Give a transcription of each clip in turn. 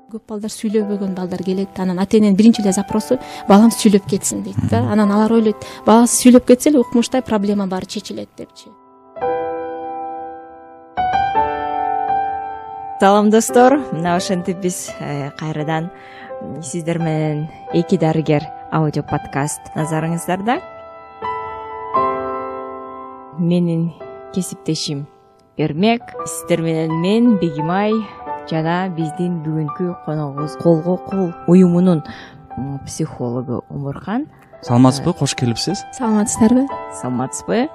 Көп балдар сүйлөбөгөн балдар келет. Анан ата эненин биринчи эле запросу балам сүйлөп кетсин дейт да. Анан алар ойлойт, баласы сүйлөп кетсе эле укмуштай проблема баары чечилет депчи. Салам достор, мына ошентип биз кайрадан сиздер менен эки дарыгер аудио подкаст назарыңыздарда. Менин кесиптешим Эрмек, сиздер менен мен Бегимай жана биздин бүгүнкү коногубуз Колго Кол уюмунун психологу Умурхан. Саламатсызбы, кош келипсиз. Саламатсыздарбы? Саламатсызбы?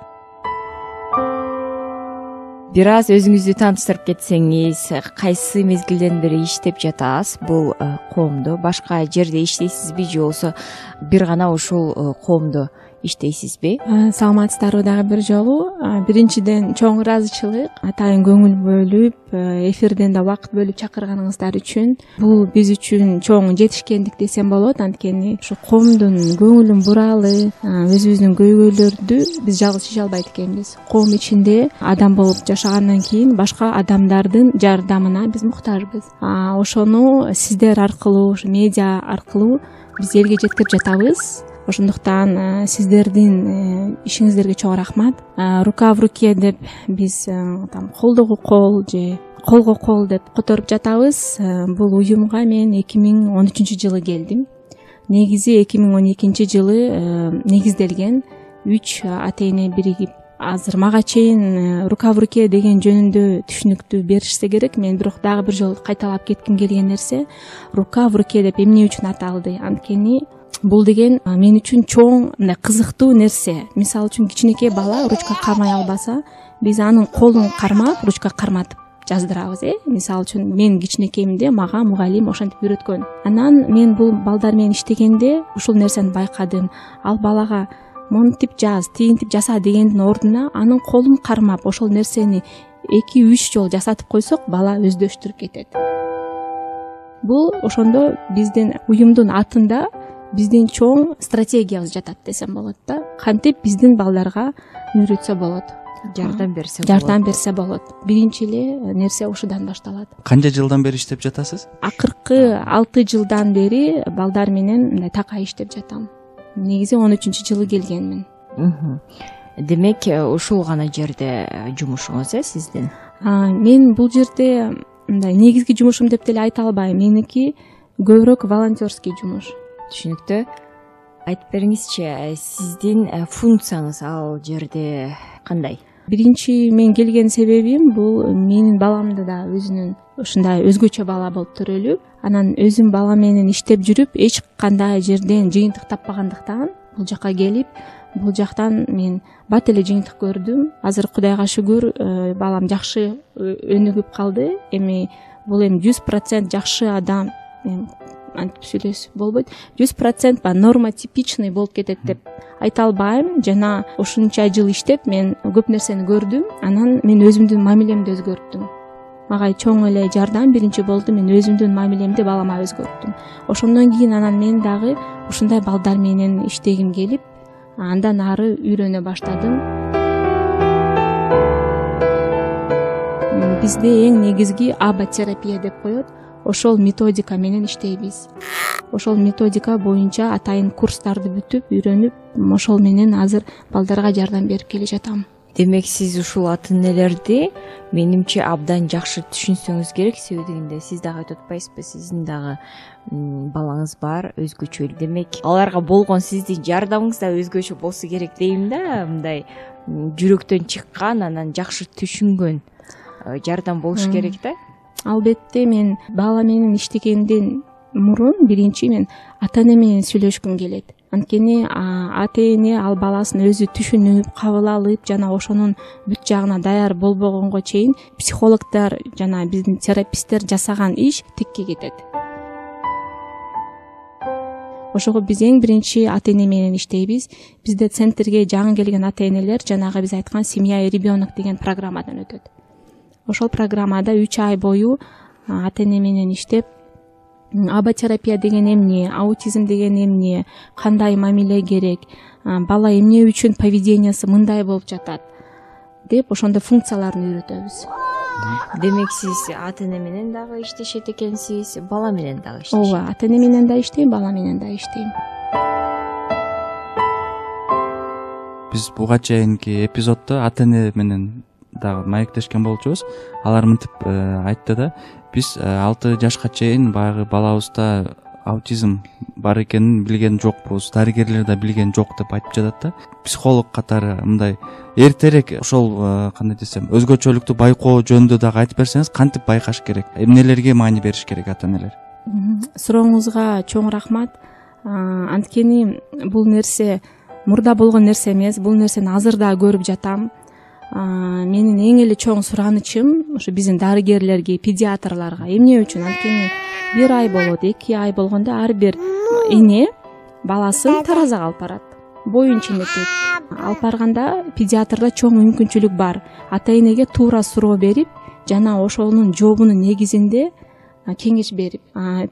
Бир аз өзүңүздү тааныштырып кетсеңиз, кайсы мезгилден бери иштеп жатасыз бул коомдо? Башка жерде иштейсизби же болбосо бир гана ушул коомдо иштейсизби? Саламатсыздарбы дагы бир жолу. Биринчиден чоң ыраазычылык, атайын көңүл бөлүп, эфирден да убакыт бөлүп чакырганыңыздар үчүн. Бул биз үчүн чоң жетишкендик десем болот, анткени ушу коомдун көңүлүн буралы, өзүбүздүн көйгөйлөрдү биз жалгыз чече албайт экенбиз. Коом ичинде адам болуп жашагандан кийин башка адамдардын жардамына биз муктажбыз. Ошону сиздер аркылуу, ушу медиа аркылуу биз элге жеткирип жатабыз. Ошондуктан сиздердин ишиңиздерге чоң рахмат. Рука в руке деп биз колдогу кол же колго кол деп которуп жатабыз. Бул уюмга мен 2013-жылы келдим. Негизи 2012 жылы негизделген 3 ата эне биригип азыр мага чейин рука в руке деген жөнүндө түшүнүктүү беришсе керек. Мен бирок дагы бир жолу кайталап кетким келген нерсе, рука в руке деп эмне үчүн аталды? Анткени бул деген мен үчүн чоң мындай кызыктуу нерсе. Мисалы үчүн кичинекей бала ручка кармай албаса, биз анын колун кармап, ручка карматып жаздырабыз. Мисалы үчүн мен кичинекейимде мага мугалим ошентип үйрөткөн. Анан мен бул балдар менен иштегенде ушул нерсени байкадым. Ал балага монтип жаз, тигинтип жаса дегендин ордуна анын колун кармап ошол нерсени 2-3 жолу жасатып койсок, бала өздөштүрүп кетет. Бул ошондо биздин уюмдун атында биздин чоң стратегиябыз жатат десем болот да. Кантип биздин балдарга үйрөтсө болот, жардам берсе болот. Биринчи эле нерсе ушудан башталат. Канча жылдан бери иштеп жатасыз? Акыркы 6 жылдан бери балдар менен мындай такай иштеп жатам. Негизи 13-жылы келгенмин. Демек, ушул гана жерде жумушуңуз сиздин? Мен бул жерде мындай негизги жумушум деп деле айта албайм. Меники көбүрөөк волонтерский жумуш. Түшүнүктүү. Айтып бериңизчи, сиздин функцияңыз ал жерде кандай? Биринчи мен келген себебим бул менин баламды да өзүнүн ушундай өзгөчө бала болуп төрөлүп, анан өзүм бала менен иштеп жүрүп, эч кандай жерден жыйынтык таппагандыктан бул жака келип, бул жактан мен бат эле жыйынтык көрдүм. Азыр Кудайга шүгүр, балам жакшы өнүгүп калды. Эми бул эми 100% жакшы адам, антип сүйлөсүп болбойт. 100% нормотипичный болуп кетет деп айта албайм. Жана ушунча жыл иштеп мен көп нерсени көрдүм. Анан мен өзүмдүн мамилемди өзгөрттүм. Мага чоң эле жардам биринчи болду. Мен өзүмдүн мамилемди балама өзгөрттүм. Ошондон кийин анан мен дагы ушундай балдар менен иштегим келип, андан ары үйрөнө баштадым. Бизде эң негизги аба терапия деп коет. Ошол методика менен иштейбиз. Ошол методика боюнча атайын курстарды бүтүп, үйрөнүп, ошол менен азыр балдарга жардам берип келе жатам. Демек, сиз ушул ата энелерди менимче абдан жакшы түшүнсөңүз керек. Себеби дегенде сиз дагы айтып атпайсызбы, сиздин дагы балаңыз бар, өзгөчө. Демек, аларга болгон сиздин жардамыңыз да өзгөчө болсо керек дейм да. Мындай жүрөктөн чыккан, анан жакшы түшүнгөн жардам болуш керек да. Албетте, мен бала менен иштегенден мурун биринчи мен ата эне менен сүйлөшкүм келет. Анткени ата эне ал баласын өзү түшүнүп, кабыл алып, жана ошонун бүт жагына даяр болбогонго чейин психологдор жана биздин тераписттер жасаган иш текке кетет. Ошого биз эң биринчи ата эне менен иштейбиз. Бизде центрге жаңы келген ата энелер жанагы биз айткан семья и ребенок деген программадан өтөт. Ошол программада 3 ай бою ата эне менен иштеп, аба терапия деген эмне, аутизм деген эмне, кандай мамиле керек, бала эмне үчүн поведениясы мындай болуп жатат деп ошондой функцияларын үйрөтөбүз. демек сиз ата эне менен дагы иштешет экенсиз, бала менен дагы иштешет. ооба, ата эне менен да иштейм, бала менен да иштейм. Биз буга чейинки эпизоддо ата эне менен дагы маектешкен болчубуз. Алар мынтип айтты да, биз 6 жашка чейин баягы балабызда аутизм бар экенин билген жокпуз, дарыгерлер да билген жок деп айтып жатат да. Психолог катары мындай эртерээк ошол кандай десем, өзгөчөлүктү байкоо жөнүндө дагы айтып берсеңиз, кантип байкаш керек, эмнелерге маани бериш керек ата энелер? Сурооңузга чоң рахмат. Анткени бул нерсе мурда болгон нерсе эмес, бул нерсени азыр да көрүп жатам. Менин эң эле чоң суранычым ошо биздин дарыгерлерге, педиатрларга эмне үчүн, анткени 1 ай болот, 2 ай болгондо ар бир эне баласын таразага алып барат, боюн ченетет. Алып барганда педиатрда чоң мүмкүнчүлүк бар. Ата энеге туура суроо берип, жана ошонун жообунун негизинде кеңеш берип.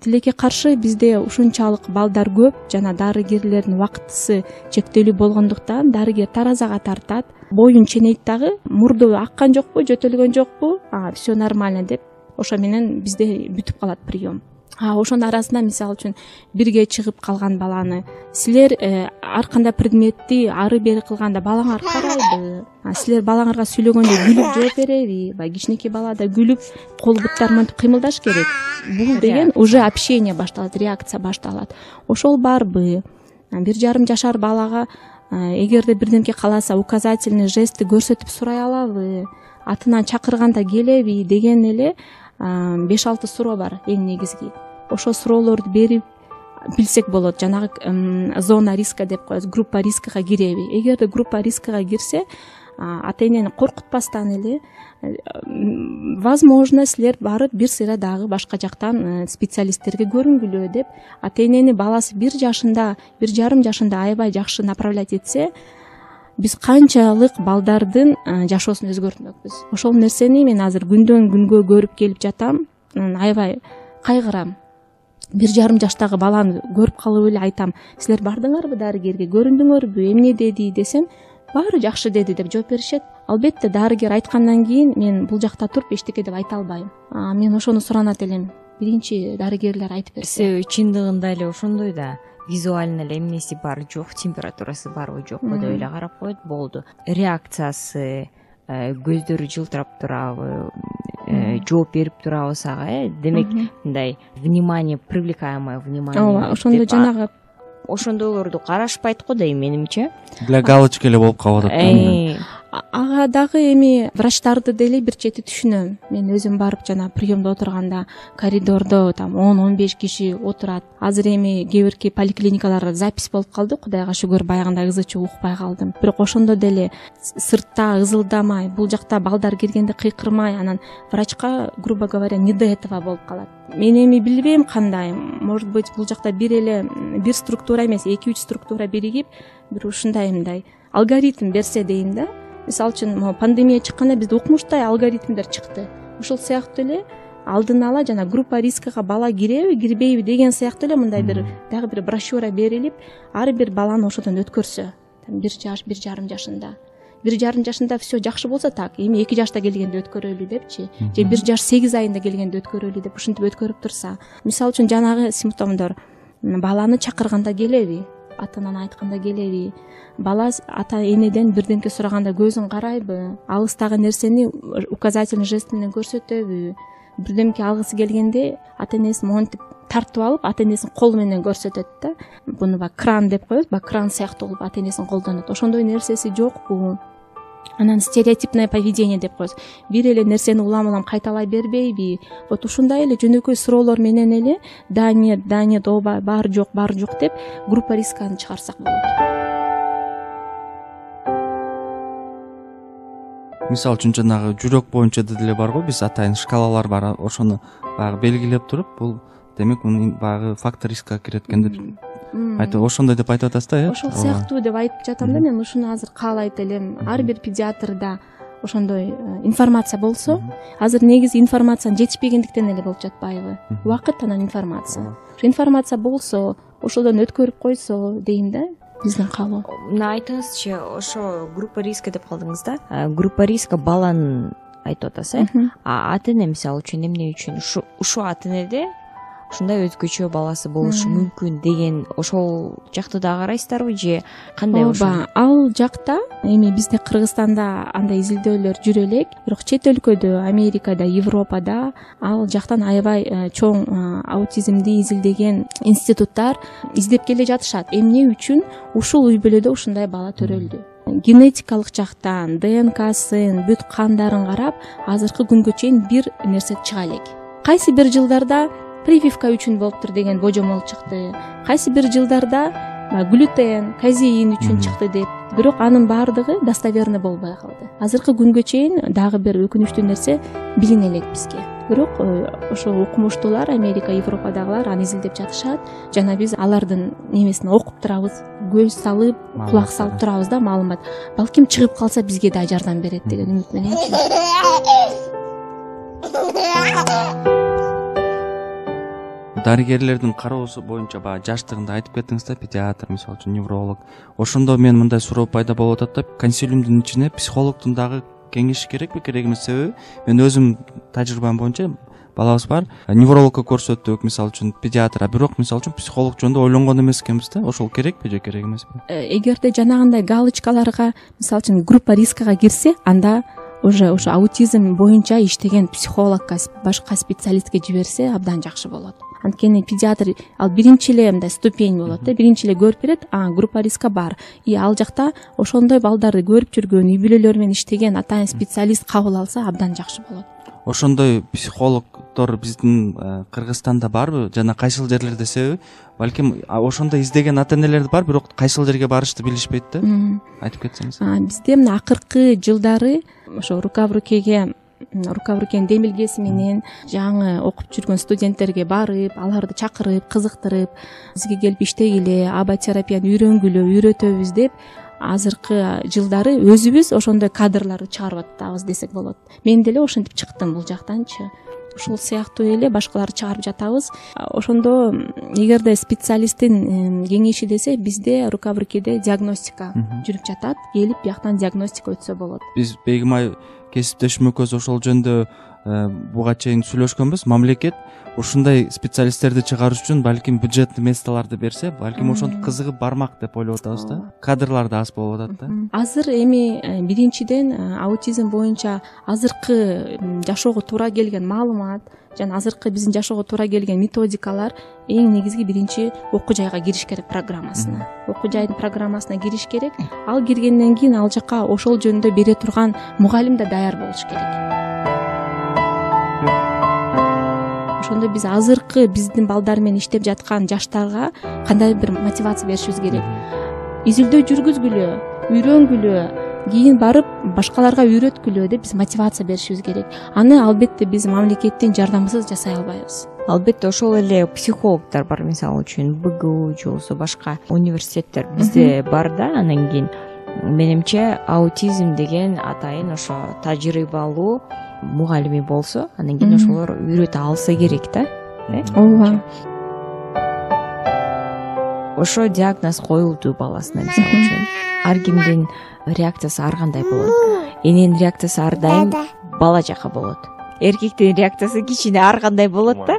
Тилекке каршы бизде ушунчалык балдар көп, жана дарыгерлердин убактысы чектелүү болгондуктан дарыгер таразага тартат, боюн ченейт дагы, мурду аккан жокпу, жөтөлгөн жокпу, все нормально деп, ошо менен бизде бүтүп калат прием. Ошонун арасында мисалы үчүн бирге чыгып калган баланы силер ар кандай предметти ары бери кылганда балаңар карайбы? Силер балаңарга сүйлөгөндө күлүп жооп береби? Кичинекей бала да күлүп, кол буттар мынтип кыймылдаш керек. Бул деген уже общение башталат, реакция башталат. Ошол барбы? 1,5 жашар балага эгерде бирдемке кааласа указательный жестти көрсөтүп сурай алабы? Атынан чакырганда келеби деген эле 5-6 суроо бар эң негизги. Ошо суроолорду берип билсек болот. Жанагы зона риска деп коебуз, группа рискага киреби? Эгерде группа рискага кирсе, ата энени коркутпастан эле возможно силер барып бир сыйра дагы башка жактан специалисттерге көрүнгүлө деп ата энени баласы 1 жашында, 1,5 жашында аябай жакшы направлять этсе, биз канчалык балдардын жашоосун өзгөртмөкпүз. Ошол нерсени мен азыр күндөн күнгө көрүп келип жатам, аябай кайгырам. 1,5 жаштагы баланы көрүп калып эле айтам, силер бардыңарбы дарыгерге, көрүндүңөрбү, эмне деди десем, баары жакшы деди деп жооп беришет. Албетте дарыгер айткандан кийин мен бул жакта туруп эчтеке деп айта албайм. Мен ошону суранат элем, биринчи дарыгерлер айтып берсе. Себеби чындыгында эле ошондой да, визуально эле эмнеси бар жок, температурасы барбы жокпу деп эле карап коет, болду. Реакциясы, көздөрү жылтырап турабы, жооп берип турабы сага, демек мындай внимание, привлекаемое внимание. Ооба, ошондо жанагы ошондойлорду карашпайт го дейм менимче. Для галочки эле болуп калып атат. Ага дагы эми врачтарды деле бир чети түшүнөм. Мен өзүм барып жана приемдо отурганда коридордо там 10-15 киши отурат. Азыр эми кээ бирки поликлиникаларда запись болуп калды, Кудайга шүгүр, баягындай ызычы укпай калдым. Бирок ошондо деле сыртта ызылдамай, бул жакта балдар келгенде кыйкырмай, анан врачка, грубо говоря, не до этого болуп калат. Мен эми билбейм кандай, может быть, бул жакта бир структура эмес, 2-3 структура биригип, бир ушундай мындай алгоритм берсе дейм да. Мисалы үчүн пандемия чыкканда бизде укмуштай алгоритмдер чыкты. Ушул сыяктуу эле алдын ала жана группа рискага бала киреби, кирбейби деген сыяктуу эле мындай дагы бир брошюра берилип, ар бир баланы ошодон өткөрсө, 1 жаш, 1,5 жашында. 1,5 жашында все жакшы болсо так, эми 2 жашта келгенде өткөрөлү депчи, же 1 жаш 8 айында келгенде өткөрөлү деп ушинтип өткөрүп турса. Мисалы үчүн жанагы симптомдор баланы чакырганда келеби, атынан айтканда келеби, бала ата энеден бирдемке сураганда көзүн карайбы, алыстагы нерсени указательный жест менен көрсөтөбү, бирдемке алгысы келгенде ата энесин монтип тартып алып, ата энесин кол менен көрсөтөт да. Буну кран деп коебуз, кран сыяктуу кылып ата энесин колдонот. Ошондой нерсеси жокпу? Анан стереотипное поведение деп коебуз. Бир эле нерсени улам кайталай бербейби? Вот ушундай эле жөнөкөй суроолор менен эле да нет, ооба, бар жок деп группа рисканы чыгарсак болот. Мисалы үчүн жанагы жүрөк боюнча деле бар го, биз атайын шкалалар бар, ошону баягы белгилеп туруп, бул демек мунун баягы фактор рискка кирет экен деп айтып, ошондой деп айтып атасыз да, Ошол сыяктуу деп айтып жатам да, мен ушуну азыр каалайт элем. Ар бир педиатрда ошондой информация болсо, азыр негизи информациянын жетишпегендиктен эле болуп жатпайбы? Убакыт анан информация. Ошо информация болсо, ошодон өткөрүп койсо дейм да, биздин каалоо. Мына айтыңызчы, ошо группа риска деп калдыңыз да. Группа риска баланын айтып атасыз, а ата эне мисалы үчүн эмне үчүн ушул ата энеде ушундай өзгөчө баласы болушу мүмкүн деген ошол жакты да карайсыздарбы же кандай? Ооба, ал жакта эми бизде Кыргызстанда андай изилдөөлөр жүрө элек, бирок чет өлкөдө, Америкада, Европада ал жактан аябай чоң аутизмди изилдеген институттар издеп келе жатышат. Эмне үчүн ушул үй бүлөдө ушундай бала төрөлдү? Генетикалык жактан ДНКсын, бүт кандарын карап, азыркы күнгө чейин бир нерсе чыга элек. Кайсы бир жылдарда прививка үчүн болуптур деген божомол чыкты. Кайсы бир жылдарда глютен, казеин үчүн чыкты деп. Бирок анын баардыгы достоверный болбой калды. Азыркы күнгө чейин дагы бир өкүнүчтүү нерсе билине элек бизге. Бирок ошол укмуштуулар Америка, Европадагылар аны изилдеп жатышат. Жана биз алардын немесин окуп турабыз, көз салып, кулак салып турабыз да, маалымат. Балким чыгып калса бизге да жардам берет деген үмүт менен. Дарыгерлердин кароосу боюнча баягы жаштыгында айтып кеттиңиз да, педиатр, мисалы үчүн невролог. Ошондо мен мындай суроо пайда болуп атат да, консилиумдун ичине психологдун дагы кеңеши керекпи, керек эмес? Себеби мен өзүм тажрыйбам боюнча балабыз бар, неврологко көрсөттүк, мисалы үчүн педиатр, бирок мисалы үчүн психолог жөнүндө ойлонгон эмес экенбиз да. Ошол керекпи же керек эмеспи? Эгерде жанагындай галочкаларга, мисалы үчүн группа рискага кирсе, анда уже ошо аутизм боюнча иштеген психологко, башка специалистке жиберсе абдан жакшы болот. Анткени педиатр ал биринчи эле мындай ступень болот да, биринчи эле көрүп берет, группа риска бар. И ал жакта ошондой балдарды көрүп жүргөн, үй бүлөлөр менен иштеген атайын специалист кабыл алса абдан жакшы болот. Ошондой психологдор биздин Кыргызстанда барбы жана кайсыл жерлерде? Себеби балким ошондой издеген ата энелер бар, бирок кайсыл жерге барышты билишпейт да. Айтып кетсеңиз. Бизде мына акыркы жылдары ошо рука в рукенин демилгеси менен жаңы окуп жүргөн студенттерге барып, аларды чакырып, кызыктырып, бизге келип иштегиле, аба терапияны үйрөнгүлө, үйрөтөбүз деп азыркы жылдары өзүбүз ошондой кадрларды чыгарып атабыз десек болот. Мен деле ошентип чыктым бул жактанчы. Ушул сыяктуу эле башкаларды чыгарып жатабыз. Ошондо эгерде специалисттин кеңеши десе, бизде рука в рукеде диагностика жүрүп жатат. Келип бияктан диагностика өтсө болот. Биз Бегимай кесиптешим экөөбүз ошол жөнүндө буга чейин сүйлөшкөнбүз. Мамлекет ушундай специалисттерди чыгарыш үчүн балким бюджеттик месталарды берсе, балким ошентип кызыгып бармак деп ойлоп атабыз да. Кадрлар да аз болуп атат да. Азыр эми биринчиден аутизм боюнча азыркы жашоого туура келген маалымат жана азыркы биздин жашоого туура келген методикалар эң негизги биринчи окуу жайга кириш керек программасына. Окуу жайдын программасына кириш керек. Ал киргенден кийин ал жакка ошол жөнүндө бере турган мугалим да даяр болуш керек. Ошондо биз азыркы биздин балдар менен иштеп жаткан жаштарга кандай бир мотивация беришибиз керек. Изилдөө жүргүзгүлө, үйрөнгүлө, кийин барып башкаларга үйрөткүлө деп биз мотивация беришибиз керек. Аны албетте биз мамлекеттин жардамысыз жасай албайбыз. Албетте ошол эле психологдор бар, мисалы үчүн БГУ же болбосо башка университеттер бизде бар да. Анан кийин менимче аутизм деген атайын ошо тажрыйбалуу мугалими болсо, анан кийин ошолор үйрөтө алса керек да. Ооба. Ошо диагноз коюлду баласына, мисалы үчүн. Ар кимдин реакциясы ар кандай болот. Эненин реакциясы ар дайым бала жака болот. Эркектин реакциясы кичине ар кандай болот да.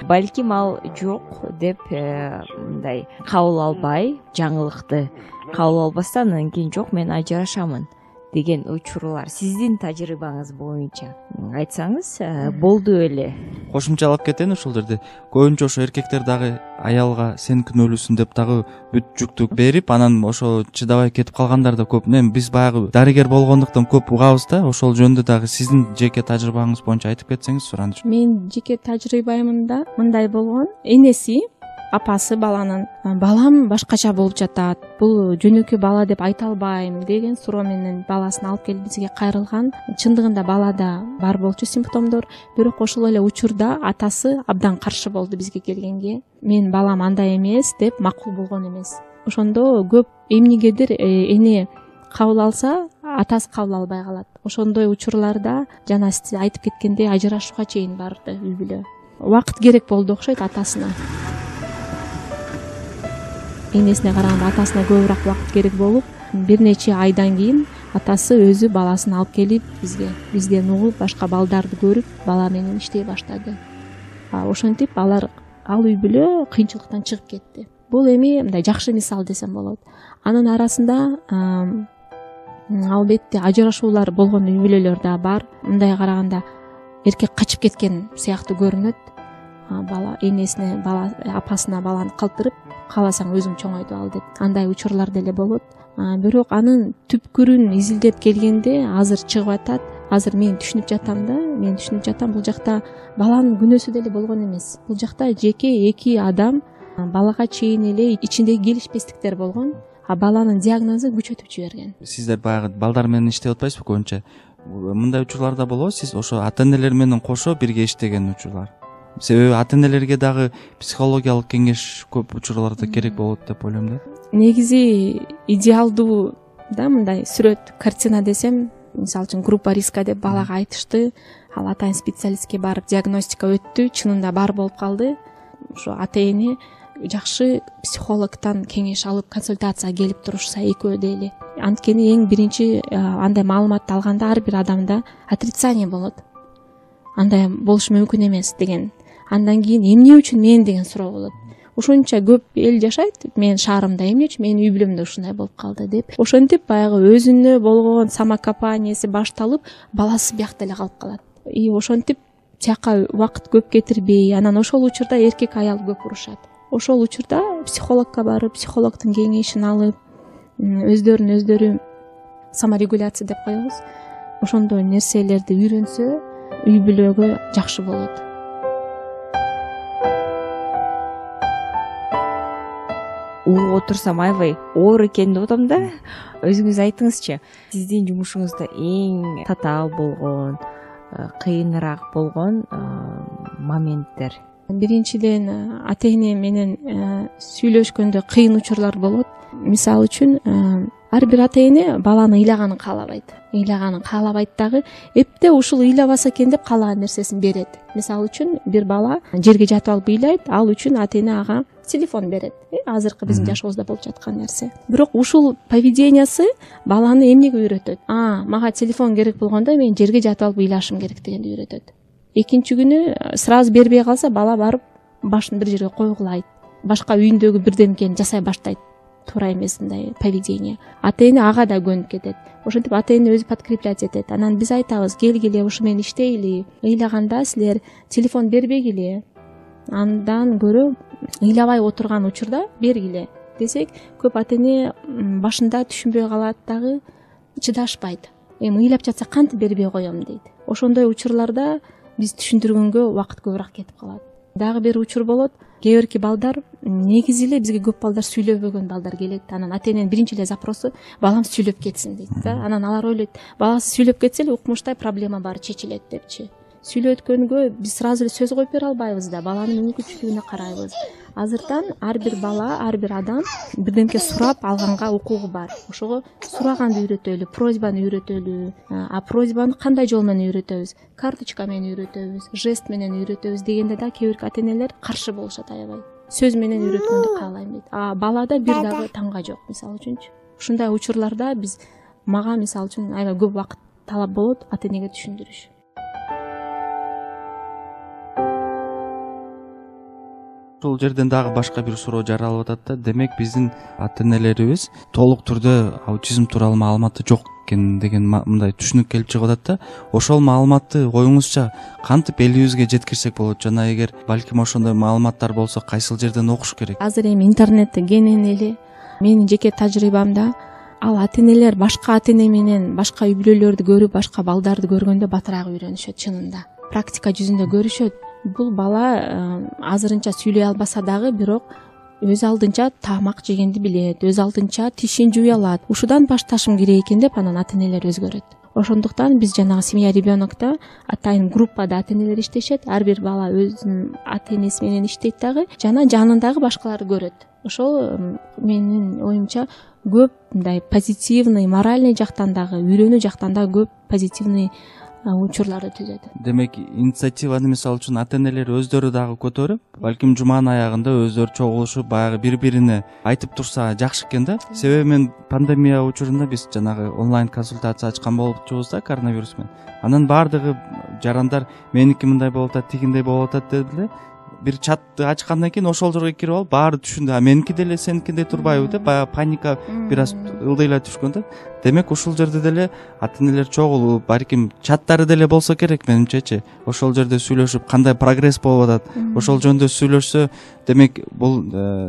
Балким ал жок деп мындай кабыл албай, жаңылыкты кабыл албастан анан кийин жок, мен ажырашамын деген учурлар сиздин тажрыйбаңыз боюнча айтсаңыз болду беле? Кошумчалап кетейин ошол жерде. Көбүнчө ошо эркектер дагы аялга сен күнөөлүүсүн деп дагы бүт жүктү берип, анан ошо чыдабай кетип калгандар да көп. Мен биз баягы дарыгер болгондуктан көп угабыз да. Ошол жөнүндө дагы сиздин жеке тажрыйбаңыз боюнча айтып кетсеңиз суранычым. Мен жеке тажрыйбамда мындай болгон. Энеси, апасы баланын балам башкача болуп жатат, бул жөнөкөй бала деп айта албайм деген суроо менен баласын алып келип бизге кайрылган. Чындыгында балада бар болчу симптомдор, бирок ошол эле учурда атасы абдан каршы болду бизге келгенге. Мен балам андай эмес деп макул болгон эмес. Ошондо көп эмнегедир эне кабыл алса, атасы кабыл албай калат. Ошондой учурларда жана сиз айтып кеткендей ажырашууга чейин барды үй бүлө. Убакыт керек болду окшойт атасына. Энесине караганда атасына көбүрөөк убакыт керек болуп, бир нече айдан кийин атасы өзү баласын алып келип бизден угуп башка балдарды көрүп бала менен иштей баштады. Ошентип ал үй бүлө кыйынчылыктан чыгып кетти. Бул эми мындай жакшы мисал десем болот. Анын арасында албетте ажырашуулар болгон үй бүлөлөр да бар. Мындай караганда эркек качып кеткен сыяктуу көрүнөт. Бала энесине, апасына баланы калтырып, кааласаң өзүң чоңойтуп ал деп. Андай учурлар деле болот. Бирок анын түпкүрүн изилдеп келгенде азыр чыгып атат. Азыр мен түшүнүп жатам. Бул жакта баланын күнөөсү деле болгон эмес. Бул жакта жеке эки адам балага чейин эле ичиндеги келишпестиктер болгон. Баланын диагнозу күчөтүп жиберген. Сиздер баягы балдар менен иштеп атпайсызбы көбүнчө? Мындай учурлар да болобу? Сиз ошо ата-энелер менен кошо бирге иштеген учурлар. Себеби ата-энелерге дагы психологиялык кеңеш көп учурларда керек болот деп ойлойм да. Негизи идеалдуу да мындай сүрөт, картина десем, мисалы үчүн группа риска деп балага айтышты. Ал атайын специалистке барып диагностика өттү, чынында бар болуп калды. Ошо ата-эне жакшы психологтон кеңеш алып, консультацияга келип турушса экөө дейли. Анткени эң биринчи андай маалыматты алганда ар бир адамда отрицание болот. Андай болушу мүмкүн эмес деген. Андан кийин эмне үчүн мен деген суроо болот. Ушунча көп эл жашайт, менин шаарымда эмне үчүн, менин үй бүлөмдө ушундай болуп калды деп. Ошентип баягы өзүнө болгон самокопаниясы башталып, баласы биякта эле калып калат. Ошентип тияка убакыт көп кетирбей, анан ошол учурда эркек аял көп урушат. Ошол учурда психологко барып, психологдун кеңешин алып, өздөрүн саморегуляция деп коебуз. Ошондой нерселерди үйрөнсө, үй бүлөгө жакшы болот. Угуп отурсам аябай оор экен деп атам да. Өзүңүз айтыңызчы, сиздин жумушуңузда эң татаал болгон, кыйыныраак болгон моменттер? Биринчиден ата-эне менен сүйлөшкөндө кыйын учурлар болот. Мисалы үчүн ар бир ата-эне баланы ыйлаганын каалабайт дагы, эпте ушул ыйлабаса экен деп каалаган нерсесин берет. Мисалы үчүн бир бала жерге жатып алып ыйлайт, ал үчүн ата-эне ага телефон берет. Азыркы биздин жашыбызда болуп жаткан нерсе. Бирок ушул поведениясы баланы эмнеге үйрөтөт? Мага телефон керек болгондо мен жерге жатып алып ыйлашым керек дегенди үйрөтөт. Экинчи күнү сразу бербей калса, бала барып башын бир жерге койгулайт. Башка үйүндөгү бирдемкени жасай баштайт. Туура эмес мындай поведение. Ата-эне ага да көнүп кетет. Ошентип ата-эне өзү подкреплять этет. Анан биз айтабыз, келгиле, ушу менен иштейли. Ыйлаганда силер телефон бербегиле. Андан көрө ыйлабай отурган учурда бергиле десек, көп ата-эне башында түшүнбөй калат дагы, чыдашпайт. Эми ыйлап жатса кантип бербей коем дейт. Ошондой учурларда биз түшүндүргөнгө убакыт көбүрөөк кетип калат. Дагы бир учур болот. Кээ бирки балдар, негизи эле бизге көп балдар сүйлөбөгөн балдар келет. Анан ата-эненин биринчи эле запросу балам сүйлөп кетсин дейт да. Анан алар ойлойт, баласы сүйлөп кетсе эле укмуштай проблема баары чечилет депчи. Сүйлөткөнгө биз сразу эле сөз коюп бере албайбыз да, баланын мүмкүнчүлүгүнө карайбыз. Азыртан ар бир бала, ар бир адам бирдемке сурап алганга укугу бар. Ошого сураганды үйрөтөлү, просьбаны үйрөтөлү. Просьбаны кандай жол менен үйрөтөбүз? Карточка менен үйрөтөбүз, жест менен үйрөтөбүз дегенде да кээ бирки ата-энелер каршы болушат аябай. Сөз менен үйрөткөндү каалайм дейт. Балада бир дагы таңга жок, мисалы үчүнчү. Ушундай учурларда мага мисалы үчүн аябай көп убакыт талап болот ата-энеге түшүндүрүш. Ушул жерден дагы башка бир суроо жаралып атат да. Демек биздин ата-энелерибиз толук түрдө аутизм тууралуу маалыматы жок экен деген мындай түшүнүк келип чыгып атат да. Ошол маалыматты оюңузча кантип элибизге жеткирсек болот? Жана эгер балким ошондой маалыматтар болсо, кайсыл жерден окуш керек? Азыр эми интернетте кенен эле менин жеке тажрыйбамда ал ата-энелер башка ата-эне менен башка үй бүлөлөрдү көрүп, башка балдарды көргөндө батыраак үйрөнүшөт чынында. Практика жүзүндө көрүшөт. Бул бала азырынча сүйлөй албаса дагы, бирок өз алдынча тамак жегенди билет, өз алдынча тишин жууй алат. Ушудан башташым керек экен деп анан ата-энелер өзгөрөт. Ошондуктан биз жанагы семья ребенокто атайын группада ата-энелер иштешет. Ар бир бала өзүнүн ата-энеси менен иштейт дагы, жана жанындагы башкаларды көрөт. Ошол менин оюмча көп мындай позитивный, моральный жактан дагы, үйрөнүү жактан дагы көп позитивный учурларды түзөт. Демек инициативаны мисалы үчүн ата энелер өздөрү дагы көтөрүп, балким жуманын аягында өздөрү чогулушуп баягы бири-бирине айтып турса жакшы экен да. Себеби мен пандемия учурунда биз жанагы онлайн консультация ачкан болчубуз да коронавирус менен. Анан баардыгы жарандар меники мындай болуп атат, тигиндей болуп атат деди эле. Бир чатты ачкандан кийин ошол жерге кирип алып баары түшүндү. Меники деле сеникиндей турбайбы деп баягы паника бир аз ылдыйла түшкөн да. Демек ушул жерде деле ата энелер чогулуп, балким чаттары деле болсо керек менимчечи. Ошол жерде сүйлөшүп, кандай прогресс болуп атат, ошол жөнүндө сүйлөшсө, демек бул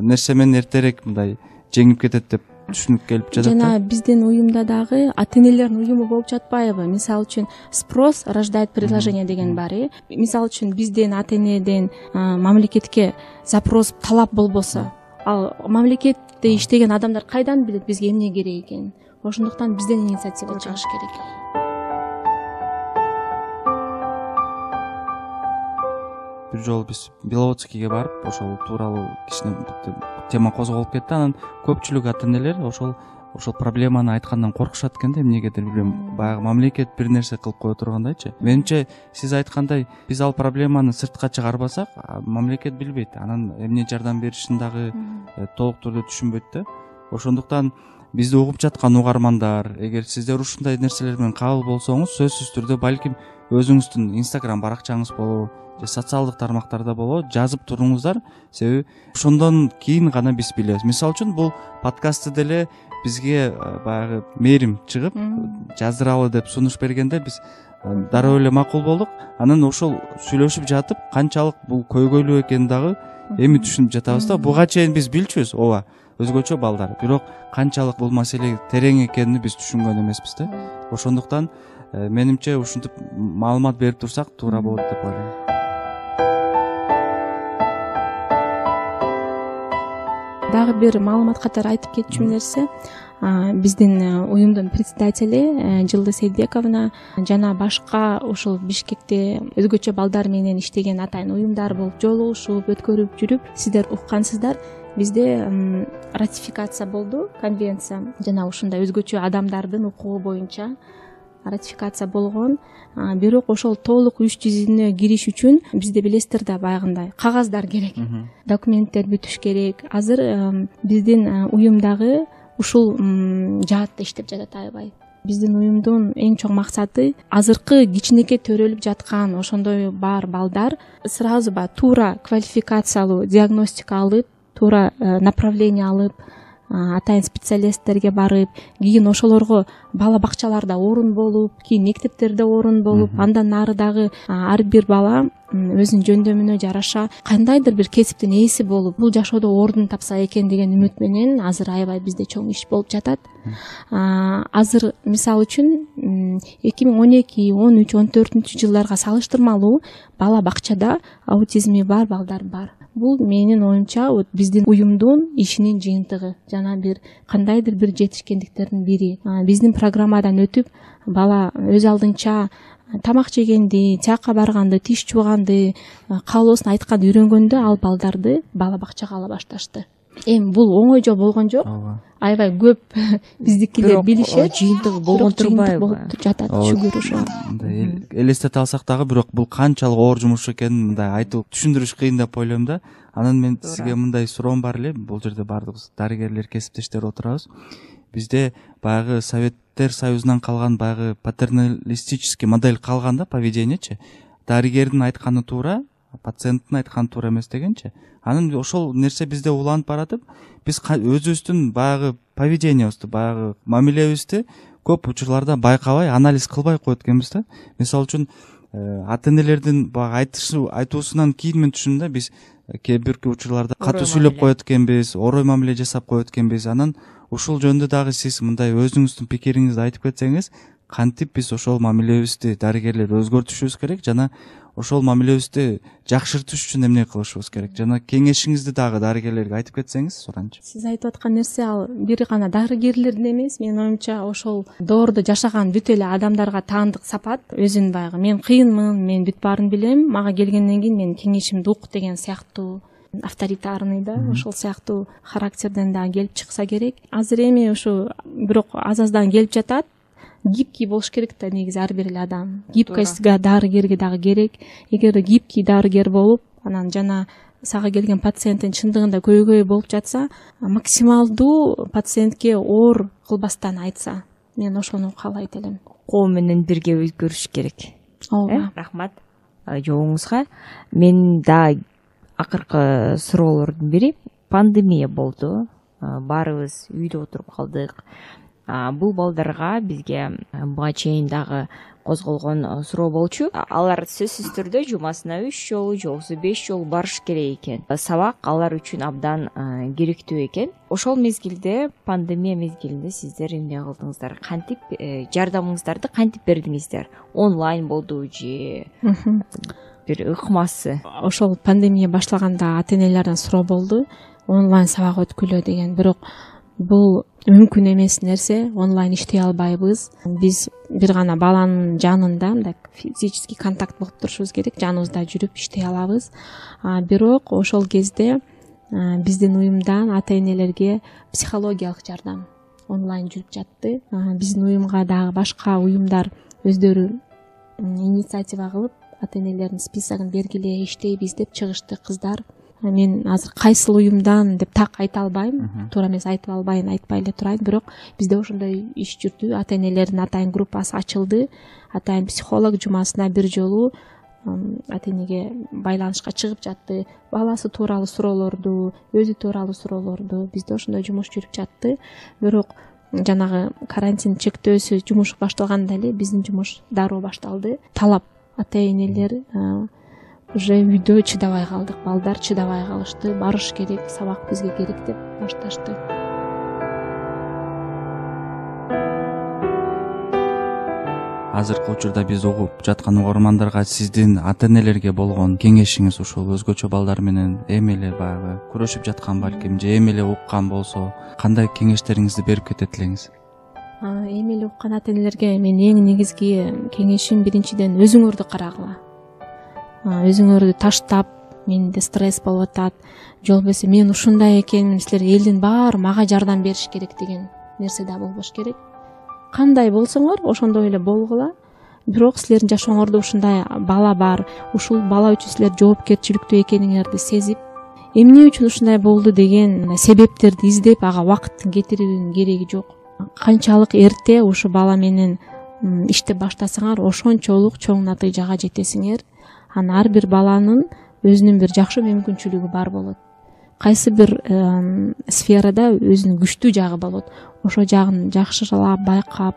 нерсе менен эртерээк мындай жеңип кетет деп түшүнүп келип жатат. Жана биздин уюмда дагы ата энелердин уюму болуп жатпайбы? Мисалы үчүн спрос рождает предложение деген бар. Мисалы үчүн бизден ата энеден мамлекетке запрос, талап болбосо, ал мамлекетте иштеген адамдар кайдан билет бизге эмне керек экенин? Ошондуктан бизден инициатива чыгыш керек. Бир жолу биз Беловодскийге барып, ошол тууралуу кичине тема козголуп кетти. Анан көпчүлүк ата энелер ошол проблеманы айткандан коркушат экен да, эмнегедир билбейм. Баягы мамлекет бир нерсе кылып кое тургандайчы. Менимче сиз айткандай, биз ал проблеманы сыртка чыгарбасак, мамлекет билбейт. Анан эмне жардам беришин дагы толук түрдө түшүнбөйт да. Ошондуктан бизди угуп жаткан угармандар, эгер сиздер ушундай нерселер менен кабыл болсоңуз, сөзсүз түрдө балким өзүңүздүн Instagram баракчаңыз болобу, же социалдык тармактарда болобу, жазып туруңуздар. Себеби ошондон кийин гана биз билебиз. Мисалы үчүн бул подкастты деле бизге баягы мээрим чыгып жаздыралы деп сунуш бергенде биз дароо эле макул болдук. Анан ошол сүйлөшүп жатып канчалык бул көйгөйлүү экенин дагы эми түшүнүп жатабыз да. Буга чейин биз билчүбүз, ооба, өзгөчө балдар, бирок канчалык бул маселе терең экенин биз түшүнгөн эмеспиз да. Ошондуктан менимче ушинтип маалымат берип турсак туура болот деп ойлойм. Дагы бир маалымат катары айтып кетчү нерсе, биздин уюмдун председатели Жылдыз Сейдбековна жана башка ушул Бишкекте өзгөчө балдар менен иштеген атайын уюмдар болуп жолугушуп, өткөрүп жүрүп, сиздер уккансыздар, бизде ратификация болду, конвенция, жана ушундай өзгөчө адамдардын укугу боюнча ратификация болгон. Бирок ошол толук иш жүзүнө кириш үчүн бизде билесиздер да баягындай кагаздар керек, документтер бүтүш керек. Азыр биздин уюмдагы ушул жаатта иштеп жатат аябай. Биздин уюмдун эң чоң максаты азыркы кичинекей төрөлүп жаткан ошондой бар балдар сразу туура квалификациялуу диагностика алып, туура направление алып, атайын специалисттерге барып, кийин ошолорго бала бакчаларда орун болуп, кийин мектептерде орун болуп, андан нары дагы ар бир бала өзүнүн жөндөмүнө жараша кандайдыр бир кесиптин ээси болуп, бул жашоодо ордун тапса экен деген үмүт менен азыр аябай бизде чоң иш болуп жатат. Азыр мисалы үчүн 2012, 13, 14 жылдарга салыштырмалуу бала бакчада аутизми бар балдар бар. Бул менин оюмча биздин уюмдун ишинин жыйынтыгы, жана бир кандайдыр бир жетишкендиктердин бири. Биздин программадан өтүп, бала өз алдынча тамак жегенди, тияка барганды, тиш жууганды, каалоосун айтканды үйрөнгөндө ал балдарды бала бакчага ала башташты. Эми бул оңой жол болгон жок. Аябай көп биздикилер билишет. Жыйынтыгы болгон турбайбы? Болуп жатат, шүгүр ошо. Элестете алсак дагы, бирок бул канчалык оор жумуш экенин мындай айтып түшүндүрүш кыйын деп ойлойм да. Анан мен сизге мындай суроом бар эле. Бул жерде баардыгыбыз дарыгерлер, кесиптештер отурабыз. Бизде баягы Советтер Союзунан калган баягы патерналистический модель калган да, поведениечи. Дарыгердин айтканы туура, пациенттин айтканы туура эмес дегенчи. Анан ошол нерсе бизде уланып баратып, биз өзүбүздүн баягы поведениябызды, баягы мамилебизди көп учурларда байкабай, анализ кылбай коет экенбиз да. Мисалы үчүн ата энелердин баягы айтуусунан кийин мен түшүндүм да, биз кээ бир учурларда катуу сүйлөп коет экенбиз, орой мамиле жасап коет экенбиз. Анан ушул жөнүндө дагы сиз мындай өзүңүздүн пикириңизди айтып кетсеңиз, кантип биз ошол мамилебизди дарыгерлер өзгөртүшүбүз керек жана ошол мамилебизди жакшыртыш үчүн эмне кылышыбыз керек жана кеңешиңизди дагы дарыгерлерге айтып кетсеңиз суранчы. Сиз айтып аткан нерсе ал бир гана дарыгерлердин эмес, менин оюмча ошол доордо жашаган бүт эле адамдарга таандык сапат. Өзүн баягы мен кыйынмын, мен бүт баарын билем, мага келгенден кийин менин кеңешимди ук деген сыяктуу авторитарный да, ошол сыяктуу характерден дагы келип чыкса керек. Азыр эми ушу бирок аз-аздан келип жатат. гибкий болуш керек да негизи ар бир эле адам. Гибкостьга дарыгерге дагы керек. Эгер гибкий дарыгер болуп, анан жана сага келген пациенттин чындыгында көйгөй болуп жатса, максималдуу пациентке оор кылбастан айтса, мен ошону каалайт элем. Коом менен бирге өзгөрүш керек. Ооба. Рахмат жообуңузга. Мен да акыркы суроолордун бири, пандемия болду. Баарыбыз үйдө отуруп калдык. Бул балдарга бизге буга чейин дагы козголгон суроо болчу. Алар сөзсүз түрдө жумасына 3 жолу, же 5 жолу барыш керек экен. Сабак алар үчүн абдан керектүү экен. Ошол мезгилде, пандемия мезгилинде сиздер эмне кылдыңыздар? Кантип жардамыңыздарды кантип бердиңиздер? Онлайн болду же бир ыкмасы? Ошол пандемия башталганда ата-энелерден суроо болду, онлайн сабак өткүлө деген. Бирок бул мүмкүн эмес нерсе, онлайн иштей албайбыз. Биз бир гана баланын жанында мындай физический контакт болуп турушубуз керек, жаныбызда жүрүп иштей алабыз. Бирок ошол кезде биздин уюмдан ата-энелерге психологиялык жардам онлайн жүрүп жатты. Биздин уюмга дагы башка уюмдар өздөрү инициатива кылып, ата-энелердин списогун бергиле, иштейбиз деп чыгышты кыздар. Мен азыр кайсыл уюмдан деп так айта албайм, туура эмес айтып албайын, айтпай эле турайын, бирок бизде ошондой иш жүрдү. Ата-энелердин атайын группасы ачылды. Атайын психолог жумасына бир жолу ата-энеге байланышка чыгып жатты. Баласы тууралуу суроолорду, өзү тууралуу суроолорду, бизде ошондой жумуш жүрүп жатты. Бирок жанагы карантин чектөөсү жумуш башталганда эле биздин жумуш дароо башталды. Талап ата-энелер уже үйдө чыдабай калдык, балдар чыдабай калышты, барыш керек, сабак бизге керек деп башташты. Азыркы учурда биз угуп жаткан угармандарга сиздин ата-энелерге болгон кеңешиңиз ушул өзгөчө балдар менен эми эле баягы күрөшүп жаткан, балким же эми эле уккан болсо, кандай кеңештериңизди берип кетет элеңиз? Эми эле уккан ата-энелерге мен эң негизги кеңешим биринчиден өзүңөрдү карагыла. Өзүңөрдү таштап, менде стресс болуп атат, же болбосо мен ушундай экенмин, силер элдин баары мага жардам бериш керек деген нерсе да болбош керек. Кандай болсоңор ошондой эле болгула. Бирок силердин жашооңордо ушундай бала бар, ушул бала үчүн силер жоопкерчиликтүү экениңерди сезип, эмне үчүн ушундай болду деген себептерди издеп, ага убакыттын кетирүүнүн кереги жок. Канчалык эрте ушу бала менен иштеп баштасаңар, ошончолук чоң натыйжага жетесиңер. Аны ар бир баланын өзүнүн бир жакшы мүмкүнчүлүгү бар болот. Кайсы бир сферада өзүнүн күчтүү жагы болот. Ошо жагын жакшыралап байкап,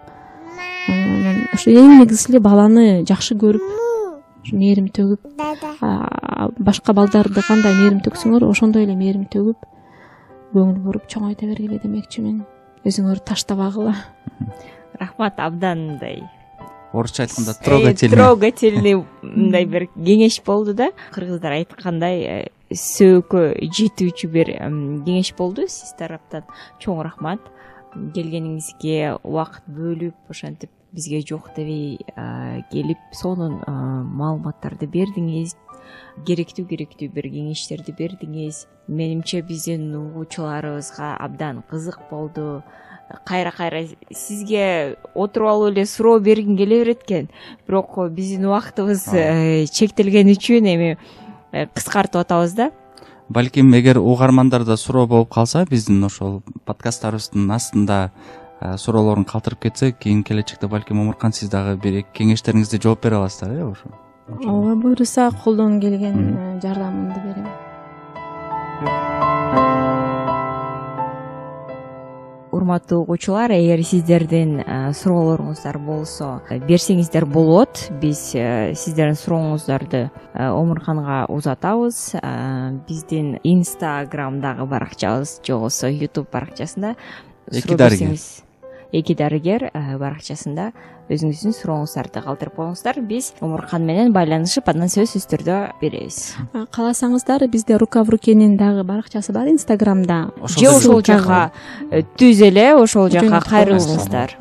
ошо эң негизги баланы жакшы көрүп, мээрим төгүп, башка балдарды кандай мээрим төксөңөр, ошондой эле мээрим төгүп, көңүл буруп чоңойто бергиле демекчимин. Өзүңөр таштабагыла. Рахмат, абдан мындай орусча айтканда трогательный мындай бир кеңеш болду да. Кыргыздар айткандай сөөгкө жетүүчү бир кеңеш болду. Сиз тараптан чоң рахмат. Келгениңизге, убакыт бөлүп, ошентип бизге жок дебей келип, сонун маалыматтарды бердиңиз. Керектүү бир кеңештерди бердиңиз. Менимче биздин угуучуларыбызга абдан кызык болду. Кайра сизге отуруп алып эле суроо бергим келе берет экен. Бирок биздин убактыбыз чектелген үчүн эми кыскартып атабыз да. Балким эгер угармандарда суроо болуп калса, биздин ошол подкасттарыбыздын астында суроолорун калтырып кетсе, кийин келечекте балким Омуркан сиз дагы бир кеңештериңизди жооп бере аласыздар, ошо. Ооба, буйруса колдон келген жардамымды берем. Урматтуу угуучулар, эгер сиздердин суроолоруңуздар болсо, берсеңиздер болот. Биз сиздердин сурооңуздарды Омурканга узатабыз. Биздин Инстаграмдагы баракчабыз, же болбосо YouTube баракчасында эки дарыгер баракчасында өзүңүздүн сурооңуздарды калтырып коюңуздар. Биз Омуркан менен байланышып, андан сөзсүз түрдө беребиз. Кааласаңыздар, бизде Рука в рукенин дагы баракчасы бар Инстаграмда. Же ошол жака түз эле, ошол жака кайрылыңыздар.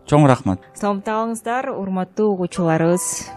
Чоң рахмат. Саламат калыңыздар, урматтуу угуучуларыбыз.